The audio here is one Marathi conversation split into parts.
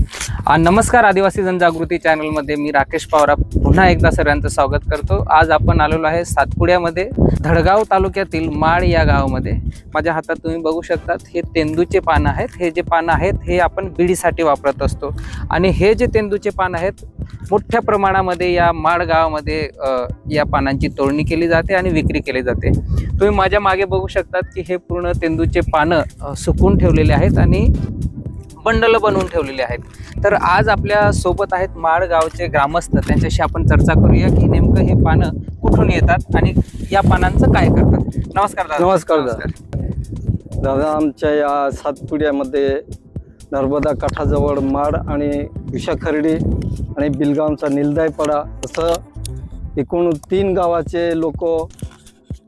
नमस्कार, आदिवासी जनजागृती चॅनलमध्ये मी राकेश पवार पुन्हा एकदा सर्वांचं स्वागत करतो। आज आपण आलेलो आहे सातपुड्यामध्ये, धडगाव तालुक्यातील माड या गावामध्ये। माझ्या हातात तुम्ही बघू शकतात, हे तेंदूचे पान आहेत। हे जे पान आहेत हे आपण बिडीसाठी वापरत असतो आणि हे जे तेंदूचे पान आहेत मोठ्या प्रमाणामध्ये या माड गावामध्ये या पानांची तोडणी केली जाते आणि विक्री केली जाते। तुम्ही माझ्या मागे बघू शकतात की हे पूर्ण तेंदूचे पानं सुकून ठेवलेले आहेत आणि बंडल बनवून ठेवलेले आहेत। तर आज आपल्या सोबत आहेत माड गावचे ग्रामस्थ, त्यांच्याशी आपण चर्चा करूया की नेमकं हे पानं कुठून येतात आणि या पानांचं काय करतात। नमस्कार दादा। नमस्कार दादा, आमच्या या सातपुड्यामध्ये नर्मदा काठाजवळ माड आणि विशाखर्डी आणि बिलगावचा निलदाईपाडा असं एकूण 3 गावाचे लोक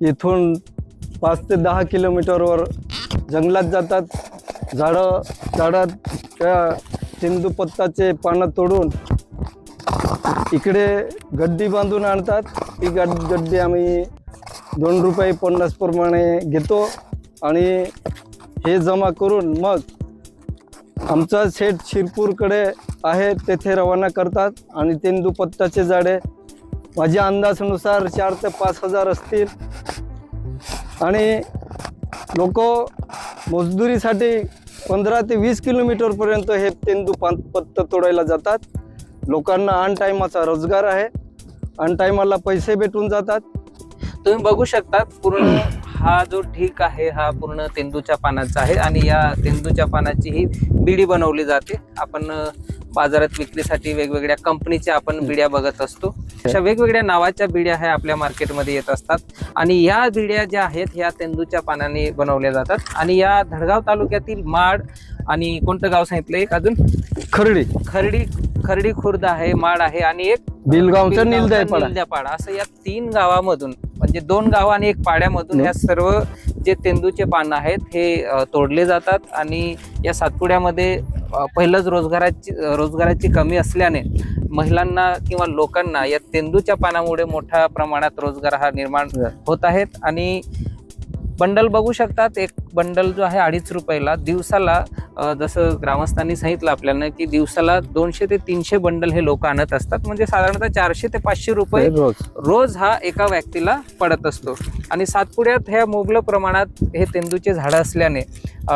इथून 5 ते 10 किलोमीटरवर जंगलात जातात। झाडात त्या तेंदूपत्ताचे पानं तोडून इकडे गड्डी बांधून आणतात। ती गड्डी आम्ही 2 रुपये 50 प्रमाणे घेतो आणि हे जमा करून मग आमचा शेठ शिरपूरकडे आहे, तेथे रवाना करतात। आणि तेंदूपत्ताचे झाडे माझ्या अंदाजानुसार 4 ते 5 हजार असतील आणि लोक मजदुरीसाठी 15 ते 20 किलोमीटरपर्यंत हे तेंदूपत्ता तोडायला जातात। लोकांना अन टायमाचा रोजगार आहे, अन टायमाला पैसे भेटून जातात। तुम्ही बघू शकता पूर्ण हा जो ढीक आहे हा पूर्ण तेंदूच्या पानाचा आहे आणि या तेंदूच्या पानाची ही बिडी बनवली जाते। आपण बाजारात विक्रीसाठी वेगवेगळ्या कंपनीच्या आपण बिड्या बघत असतो। अशा वेगवेगळ्या नावाच्या बिड्या ह्या आपल्या मार्केटमध्ये येत असतात आणि या बिड्या ज्या आहेत ह्या तेंदूच्या पानाने बनवल्या जातात। आणि या धडगाव तालुक्यातील माड आणि कोणतं गाव सांगितलं, एक अजून खर्डी खुर्द आहे, माड आहे आणि एक बिलगावचा निलदाईपाडा, असं या 3 गावामधून म्हणजे 2 गाव आणि 1 पाड्यामधून या सर्व जे तेंदूचे पान आहेत हे तोडले जातात। आणि या सातपुड्यामध्ये पहिलंच रोजगाराची कमी असल्याने महिलांना किंवा लोकांना या तेंदूच्या पानामुळे मोठ्या प्रमाणात रोजगार हा निर्माण होत आहेत। आणि बंडल बघू शकतात, एक बंडल जो आहे 2.5 रुपयाला दिवसाला, जसं ग्रामस्थांनी सांगितलं आपल्याला की दिवसाला 200 ते 300 बंडल हे लोक आणत असतात। म्हणजे साधारणतः 400 ते 500 रुपये रोज हा एका व्यक्तीला पडत असतो। आणि सातपुड्यात ह्या मुबलक प्रमाणात हे तेंदूचे झाडं असल्याने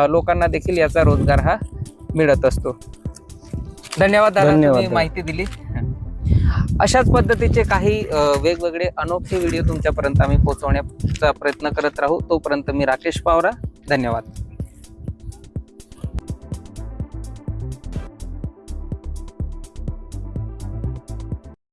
लोकांना देखील याचा रोजगार हा मिळत असतो। धन्यवाद दादा, तुम्ही माहिती दिली। अशाच पद्धतीचे काही वेगवेगळे अनोखे व्हिडिओ तुमच्यापर्यंत आम्ही पोहोचवण्याचा प्रयत्न करत राहू। तोपर्यंत मी राकेश पवार, धन्यवाद।